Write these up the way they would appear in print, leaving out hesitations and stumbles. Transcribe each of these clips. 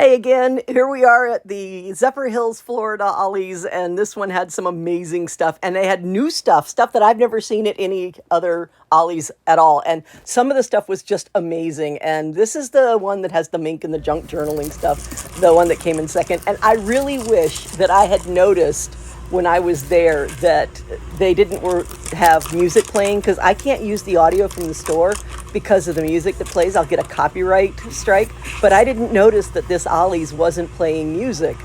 Hey again, here we are at the Zephyrhills Florida Ollie's, and this one had some amazing stuff, and they had new stuff that I've never seen at any other Ollie's at all, and some of the stuff was just amazing. And this is the one that has the Minc and the junk journaling stuff, the one that came in second, and I really wish that I had noticed when I was there that they didn't have music playing, because I can't use the audio from the store because of the music that plays. I'll get a copyright strike, but I didn't notice that this Ollie's wasn't playing music.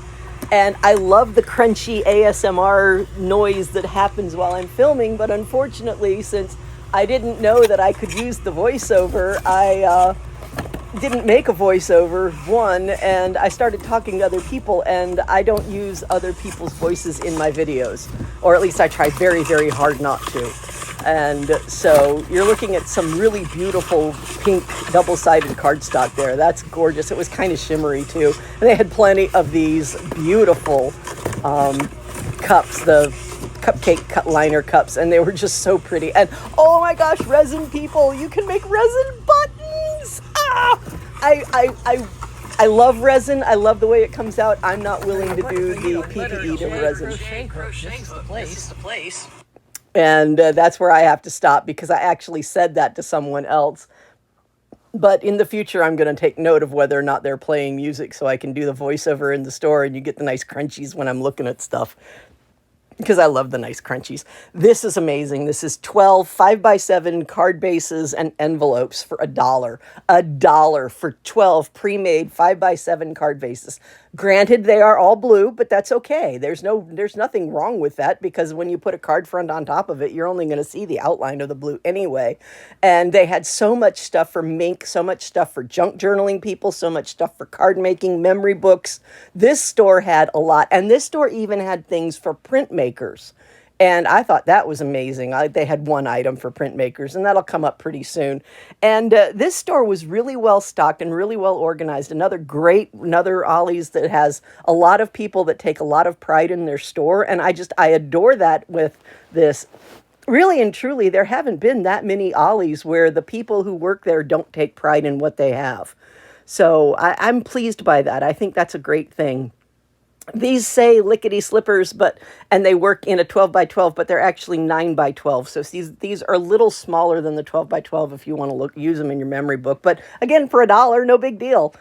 And I love the crunchy ASMR noise that happens while I'm filming, but unfortunately, since I didn't know that I could use the voiceover, I didn't make a voiceover, one, and I started talking to other people, and I don't use other people's voices in my videos, or at least I try very, very hard not to. And so you're looking at some really beautiful pink double-sided cardstock there. That's gorgeous. It was kind of shimmery too. And they had plenty of these beautiful cups, the cupcake liner cups, and they were just so pretty. And oh my gosh, resin people, you can make resin buttons. I love resin. I love the way it comes out. I'm not willing to do the PPE to resin. Crochet's the place. And that's where I have to stop, because I actually said that to someone else. But in the future, I'm going to take note of whether or not they're playing music so I can do the voiceover in the store and you get the nice crunchies when I'm looking at stuff, because I love the nice crunchies. This is amazing. This is 12 5x7 card bases and envelopes for $1. $1 for 12 pre-made 5x7 card bases. Granted, they are all blue, but that's okay. There's nothing wrong with that, because when you put a card front on top of it, you're only going to see the outline of the blue anyway. And they had so much stuff for Minc, so much stuff for junk journaling people, so much stuff for card making, memory books. This store had a lot, and this store even had things for printmakers. And I thought that was amazing. They had one item for printmakers, and that'll come up pretty soon. And this store was really well stocked and really well organized. Another Ollie's that has a lot of people that take a lot of pride in their store. And I adore that with this. Really and truly, there haven't been that many Ollie's where the people who work there don't take pride in what they have. So I'm pleased by that. I think that's a great thing. These say lickety slippers, and they work in a 12x12, but they're actually 9x12. So these are a little smaller than the 12x12 if you want to use them in your memory book. But again, for $1, no big deal.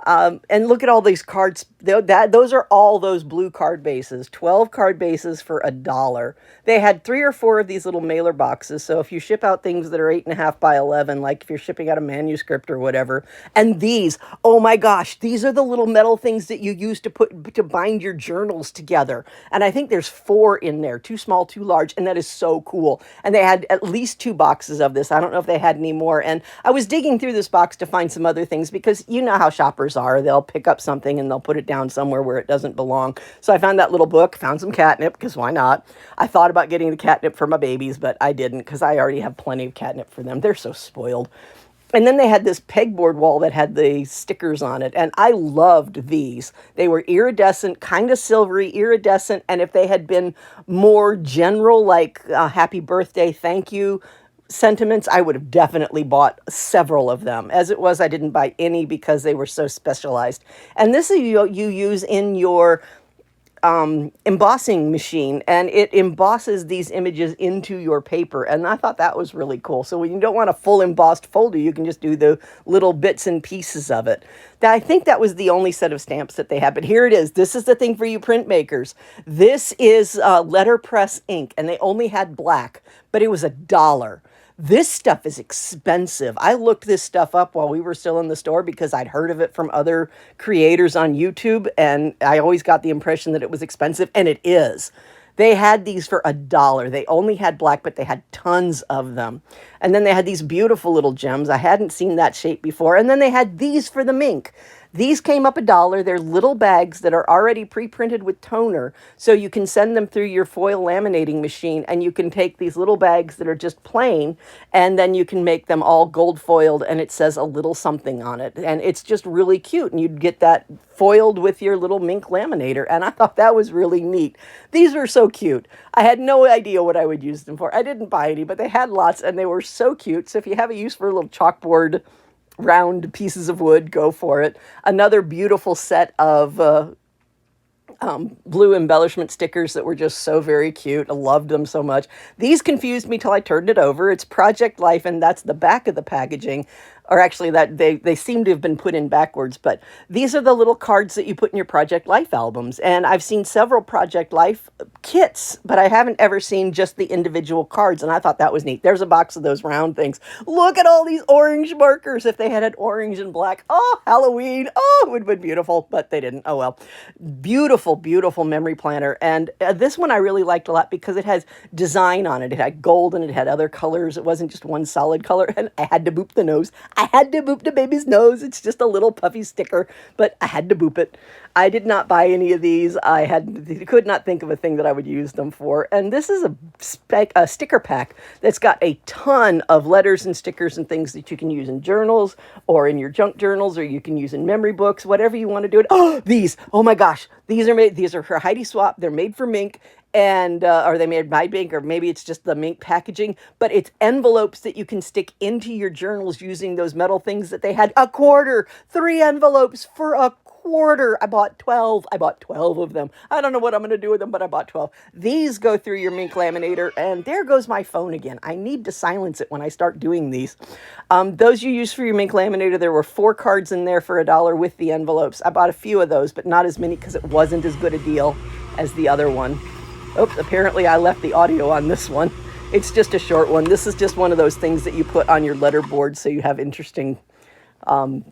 And look at all these cards. Those are all those blue card bases. 12 card bases for $1. They had 3 or 4 of these little mailer boxes. So if you ship out things that are 8.5 by 11, like if you're shipping out a manuscript or whatever, and these, oh my gosh, these are the little metal things that you use to bind your journals together. And I think there's 4 in there, 2 small, 2 large, and that is so cool. And they had at least 2 boxes of this. I don't know if they had any more. And I was digging through this box to find some other things, because you know how shoppers are. They'll pick up something and they'll put it down somewhere where it doesn't belong. So I found that little book, found some catnip, because why not? I thought about getting the catnip for my babies, but I didn't, because I already have plenty of catnip for them. They're so spoiled. And then they had this pegboard wall that had the stickers on it, and I loved these. They were iridescent, kind of silvery, iridescent, and if they had been more general, like happy birthday, thank you sentiments, I would have definitely bought several of them. As it was, I didn't buy any because they were so specialized. And this is you use in your embossing machine, and it embosses these images into your paper. And I thought that was really cool. So when you don't want a full embossed folder, you can just do the little bits and pieces of it. I think that was the only set of stamps that they had, but here it is. This is the thing for you printmakers. This is letterpress ink, and they only had black, but it was $1. This stuff is expensive. I looked this stuff up while we were still in the store, because I'd heard of it from other creators on YouTube, and I always got the impression that it was expensive, and it is. They had these for $1. They only had black, but they had tons of them. And then they had these beautiful little gems. I hadn't seen that shape before. And then they had these for the Minc. These came up $1. They're little bags that are already pre-printed with toner. So you can send them through your foil laminating machine, and you can take these little bags that are just plain, and then you can make them all gold foiled, and it says a little something on it. And it's just really cute. And you'd get that foiled with your little Minc laminator. And I thought that was really neat. These were so cute. I had no idea what I would use them for. I didn't buy any, but they had lots, and they were so cute. So if you have a use for a little chalkboard round pieces of wood, go for it. Another beautiful set of blue embellishment stickers that were just so very cute. I loved them so much. These confused me till I turned it over. It's Project Life, and that's the back of the packaging. Or actually, that they seem to have been put in backwards, but these are the little cards that you put in your Project Life albums. And I've seen several Project Life kits, but I haven't ever seen just the individual cards, and I thought that was neat. There's a box of those round things. Look at all these orange markers. If they had orange and black, oh, Halloween, oh, it would have been beautiful, but they didn't. Oh well. Beautiful, beautiful memory planner. And this one I really liked a lot because it has design on it. It had gold and it had other colors. It wasn't just one solid color, and I had to boop the nose. I had to boop the baby's nose. It's just a little puffy sticker, but I had to boop it. I did not buy any of these. Could not think of a thing that I would use them for. And this is a sticker pack that's got a ton of letters and stickers and things that you can use in journals or in your junk journals, or you can use in memory books, whatever you want to do it. Oh, these! Oh my gosh, these are for Heidi Swapp. They're made for Minc. And are they made by Minc, or maybe it's just the Minc packaging, but it's envelopes that you can stick into your journals using those metal things that they had. A quarter, 3 envelopes for a quarter. I bought 12 of them. I don't know what I'm going to do with them, but I bought 12. These go through your Minc laminator, and there goes my phone again. I need to silence it when I start doing these. Those you use for your Minc laminator, there were 4 cards in there for $1 with the envelopes. I bought a few of those, but not as many because it wasn't as good a deal as the other one. Oops, apparently I left the audio on this one. It's just a short one. This is just one of those things that you put on your letterboard so you have interesting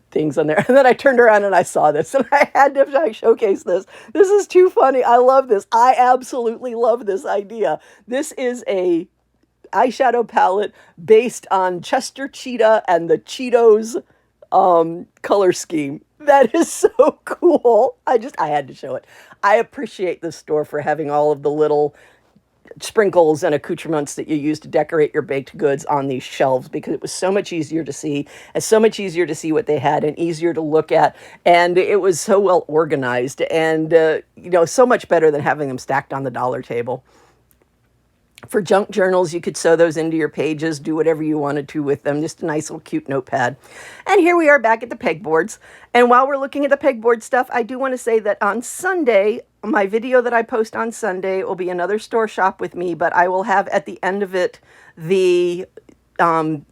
things on there. And then I turned around and I saw this, and I had to showcase this. This is too funny. I love this. I absolutely love this idea. This is a eyeshadow palette based on Chester Cheetah and the Cheetos color scheme. That is so cool. I had to show it. I appreciate this store for having all of the little sprinkles and accoutrements that you use to decorate your baked goods on these shelves, because it was so much easier to see, and so much easier to see what they had and easier to look at. And it was so well organized, and, so much better than having them stacked on the dollar table. For junk journals, you could sew those into your pages, do whatever you wanted to with them. Just a nice little cute notepad. And here we are back at the pegboards. And while we're looking at the pegboard stuff, I do want to say that on Sunday, my video that I post on Sunday will be another store shop with me, but I will have at the end of it the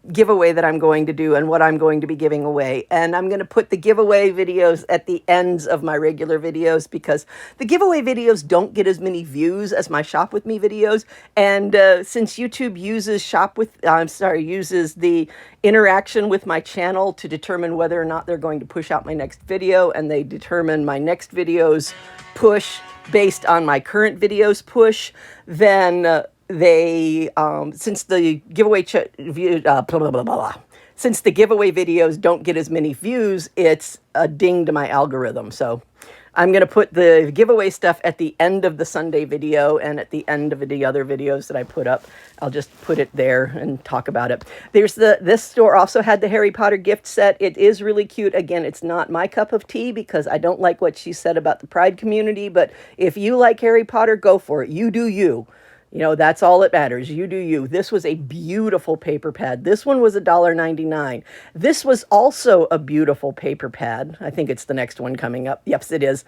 giveaway that I'm going to do and what I'm going to be giving away. And I'm going to put the giveaway videos at the ends of my regular videos, because the giveaway videos don't get as many views as my shop with me videos. And since YouTube uses uses the interaction with my channel to determine whether or not they're going to push out my next video, and they determine my next video's push based on my current video's push, then since the giveaway since the giveaway videos don't get as many views, it's a ding to my algorithm. So I'm going to put the giveaway stuff at the end of the Sunday video and at the end of the other videos that I put up. I'll just put it there and talk about it. This store also had the Harry Potter gift set. It is really cute. Again, it's not my cup of tea because I don't like what she said about the Pride community, but if you like Harry Potter, go for it. You do you. That's all that matters. You do you. This was a beautiful paper pad. This one was $1.99. This was also a beautiful paper pad. I think it's the next one coming up. Yes, it is.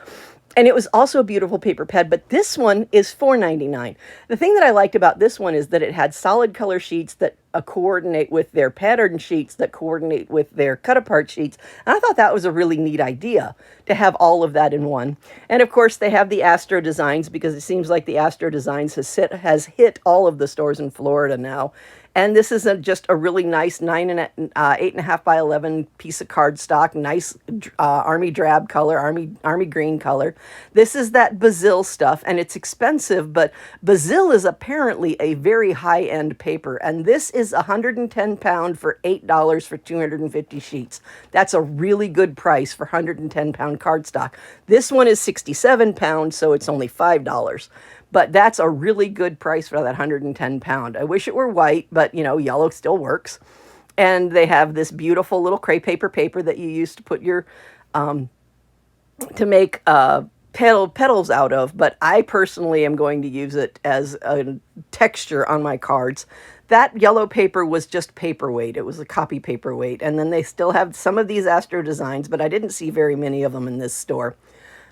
And it was also a beautiful paper pad, but this one is $4.99. The thing that I liked about this one is that it had solid color sheets that coordinate with their pattern sheets that coordinate with their cut-apart sheets. And I thought that was a really neat idea to have all of that in one. And of course, they have the Astro Designs, because it seems like the Astro Designs has hit all of the stores in Florida now. And this is just a really nice 8.5 by 11 piece of cardstock, nice army drab color, army green color. This is that Basil stuff, and it's expensive, but Basil is apparently a very high-end paper, and this is 110 pound for $8 for 250 sheets. That's a really good price for 110 pound cardstock. This one is 67 pounds, so it's only $5. But that's a really good price for that 110 pound. I wish it were white, but yellow still works. And they have this beautiful little crepe paper that you use to put your, to make petals out of. But I personally am going to use it as a texture on my cards. That yellow paper was just paperweight. It was a copy paperweight. And then they still have some of these Astro designs, but I didn't see very many of them in this store.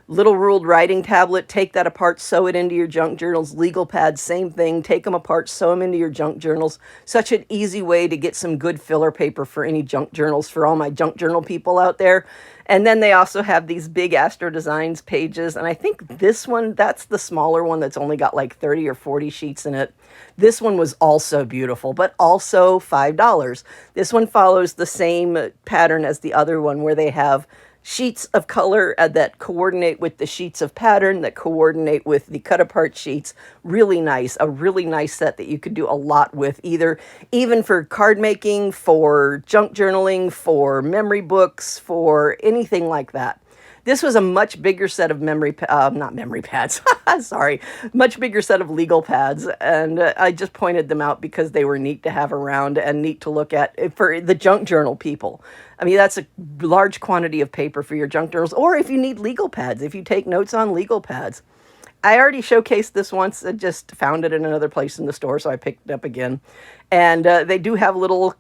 Little ruled writing tablet, take that apart, sew it into your junk journals. Legal pads, same thing, take them apart, sew them into your junk journals. Such an easy way to get some good filler paper for any junk journals for all my junk journal people out there. And then they also have these big Astro Designs pages, and I think this one, that's the smaller one that's only got like 30 or 40 sheets in it. This one was also beautiful, but also $5. This one follows the same pattern as the other one, where they have sheets of color that coordinate with the sheets of pattern that coordinate with the cut apart sheets. Really nice, a really nice set that you could do a lot with, even for card making, for junk journaling, for memory books, for anything like that. This was a much bigger set of not memory pads, sorry, much bigger set of legal pads, and I just pointed them out because they were neat to have around and neat to look at for the junk journal people. I mean, that's a large quantity of paper for your junk journals, or if you need legal pads, if you take notes on legal pads. I already showcased this once. I just found it in another place in the store, so I picked it up again. And they do have little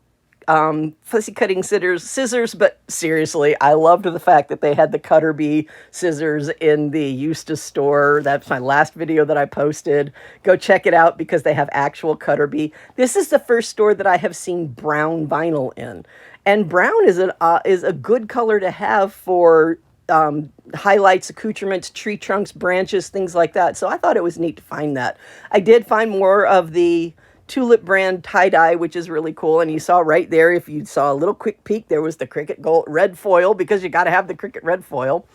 fussy cutting scissors, but seriously, I loved the fact that they had the Cutter Bee scissors in the Eustace store. That's my last video that I posted. Go check it out because they have actual Cutter Bee. This is the first store that I have seen brown vinyl in. And brown is a good color to have for highlights, accoutrements, tree trunks, branches, things like that. So I thought it was neat to find that. I did find more of the Tulip brand tie-dye, which is really cool. And you saw right there, if you saw a little quick peek, there was the Cricut gold red foil, because you got to have the Cricut red foil.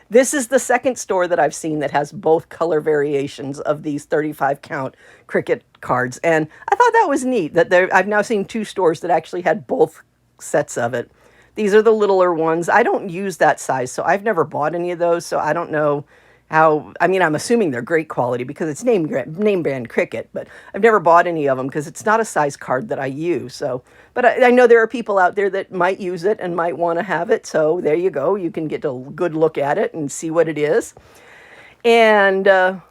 This is the second store that I've seen that has both color variations of these 35 count Cricut cards. And I thought that was neat that I've now seen two stores that actually had both sets of it. These are the littler ones. I don't use that size, so I've never bought any of those, so I don't know how. I mean, I'm assuming they're great quality because it's name brand Cricut, but I've never bought any of them because it's not a size card that I use. So, but I know there are people out there that might use it and might want to have it, so there you go. You can get a good look at it and see what it is. And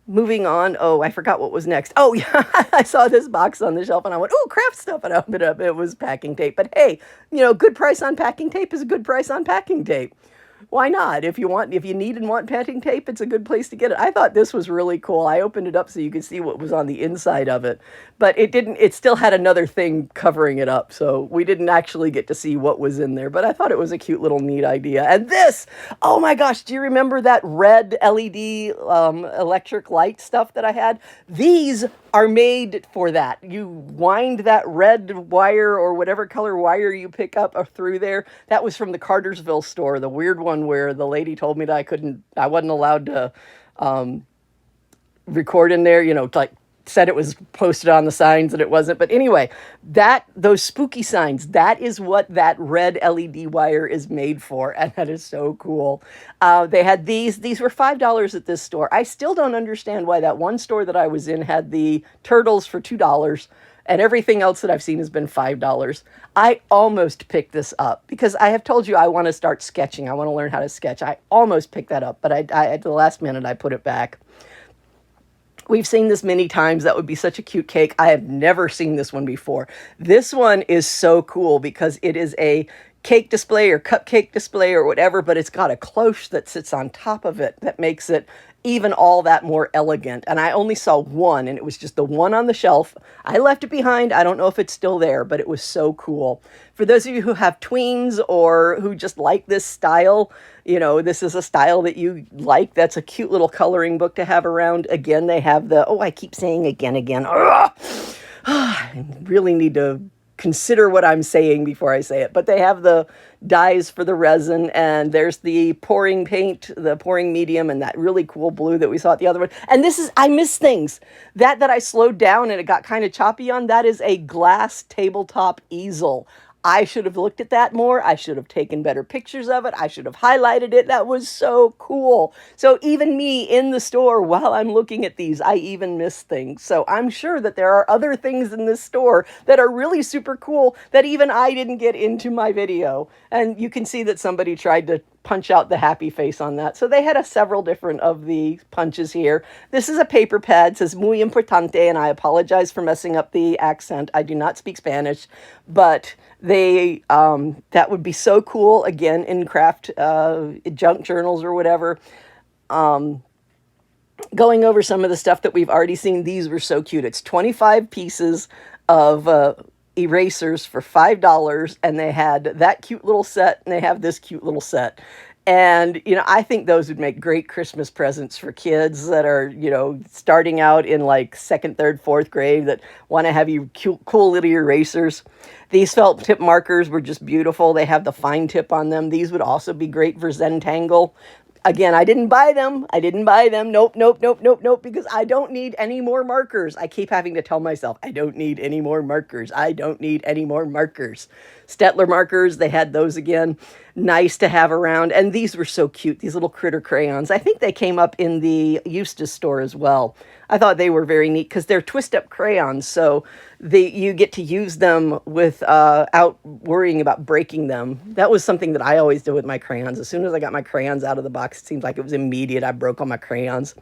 moving on. Oh, I forgot what was next. Oh, yeah, I saw this box on the shelf and I went, oh, craft stuff. And I opened it up. It was packing tape. But hey, good price on packing tape is a good price on packing tape. Why not? If you need and want packing tape, it's a good place to get it. I thought this was really cool. I opened it up so you could see what was on the inside of it, but it still had another thing covering it up. So we didn't actually get to see what was in there, but I thought it was a cute little neat idea. And this, oh my gosh, do you remember that red LED electric light stuff that I had? These are made for that. You wind that red wire or whatever color wire you pick up through there. That was from the Cartersville store, the weird one where the lady told me that I wasn't allowed to record in there, like said it was posted on the signs and it wasn't. But anyway, those spooky signs, that is what that red LED wire is made for. And that is so cool. They had these were $5 at this store. I still don't understand why that one store that I was in had the turtles for $2 and everything else that I've seen has been $5. I almost picked this up because I have told you I want to start sketching. I want to learn how to sketch. I almost picked that up, but I at the last minute, I put it back. We've seen this many times. That would be such a cute cake. I have never seen this one before. This one is so cool because it is a cake display or cupcake display or whatever, but it's got a cloche that sits on top of it that makes it even all that more elegant. And I only saw one, and it was just the one on the shelf. I left it behind. I don't know if it's still there, but it was so cool. For those of you who have tweens or who just like this style, this is a style that you like. That's a cute little coloring book to have around. Again, they have I keep saying again. I really need to consider what I'm saying before I say it. But they have the dyes for the resin, and there's the pouring paint, the pouring medium, and that really cool blue that we saw at the other one. And I miss things. That I slowed down and it got kind of choppy on, that is a glass tabletop easel. I should have looked at that more. I should have taken better pictures of it. I should have highlighted it. That was so cool. So even me in the store, while I'm looking at these, I even miss things. So I'm sure that there are other things in this store that are really super cool that even I didn't get into my video. And you can see that somebody tried to punch out the happy face on that. So they had several different of the punches here. This is a paper pad. It says muy importante, and I apologize for messing up the accent. I do not speak Spanish, but they that would be so cool, again, in craft junk journals or whatever. Going over some of the stuff that we've already seen, these were so cute. It's 25 pieces of erasers for $5, and they had that cute little set, and they have this cute little set. And, you know, I think those would make great Christmas presents for kids that are, you know, starting out in like 2nd, 3rd, 4th grade that want to have you cool little erasers. These felt tip markers were just beautiful. They have the fine tip on them. These would also be great for Zentangle. Again, I didn't buy them. I didn't buy them. Nope, nope, nope, nope, nope, because I don't need any more markers. I keep having to tell myself, I don't need any more markers. I don't need any more markers. Stettler markers, they had those again. Nice to have around. And these were so cute, these little critter crayons. I think they came up in the Eustace store as well. I thought they were very neat because they're twist-up crayons, so you get to use them without worrying about breaking them. That was something that I always did with my crayons. As soon as I got my crayons out of the box, it seemed like it was immediate. I broke all my crayons.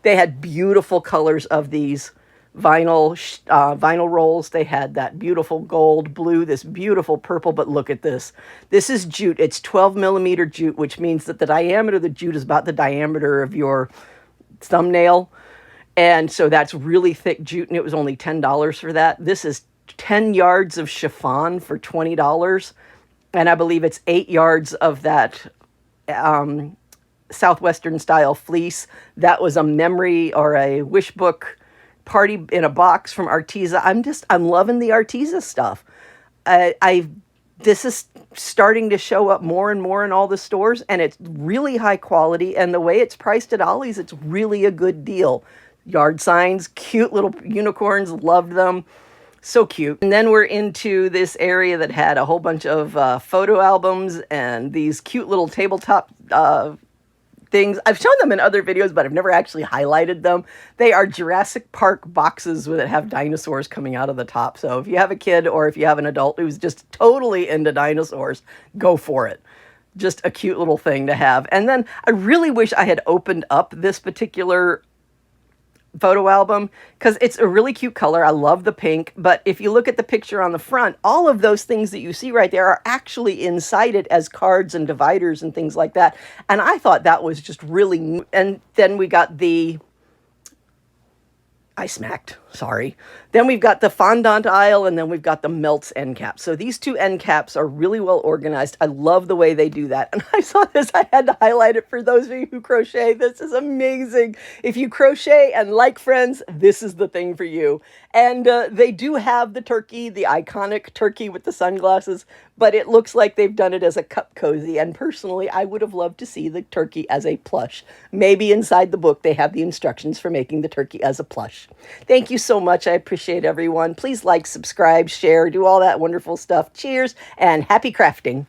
They had beautiful colors of these vinyl rolls. They had that beautiful gold, blue, this beautiful purple, but look at this. This is jute. It's 12 millimeter jute, which means that the diameter of the jute is about the diameter of your thumbnail. And so that's really thick jute, and it was only $10 for that. This is 10 yards of chiffon for $20. And I believe it's 8 yards of that Southwestern style fleece. That was a memory or a wish book party in a box from Arteza. I'm loving the Arteza stuff. This is starting to show up more and more in all the stores, and it's really high quality. And the way it's priced at Ollie's, it's really a good deal. Yard signs, cute little unicorns, loved them. So cute. And then we're into this area that had a whole bunch of photo albums and these cute little tabletop things. I've shown them in other videos, but I've never actually highlighted them. They are Jurassic Park boxes that have dinosaurs coming out of the top. So if you have a kid or if you have an adult who's just totally into dinosaurs, go for it. Just a cute little thing to have. And then I really wish I had opened up this particular photo album because it's a really cute color. I love the pink, but if you look at the picture on the front, all of those things that you see right there are actually inside it as cards and dividers and things like that. And I thought that was just really neat. And then we got I smacked, sorry. Then we've got the fondant aisle, and then we've got the melts end caps. So these two end caps are really well organized. I love the way they do that. And I saw this, I had to highlight it for those of you who crochet. This is amazing. If you crochet and like friends, this is the thing for you. And they do have the turkey, the iconic turkey with the sunglasses, but it looks like they've done it as a cup cozy. And personally, I would have loved to see the turkey as a plush. Maybe inside the book, they have the instructions for making the turkey as a plush. Thank you so much. I appreciate everyone. Please like, subscribe, share, do all that wonderful stuff. Cheers and happy crafting.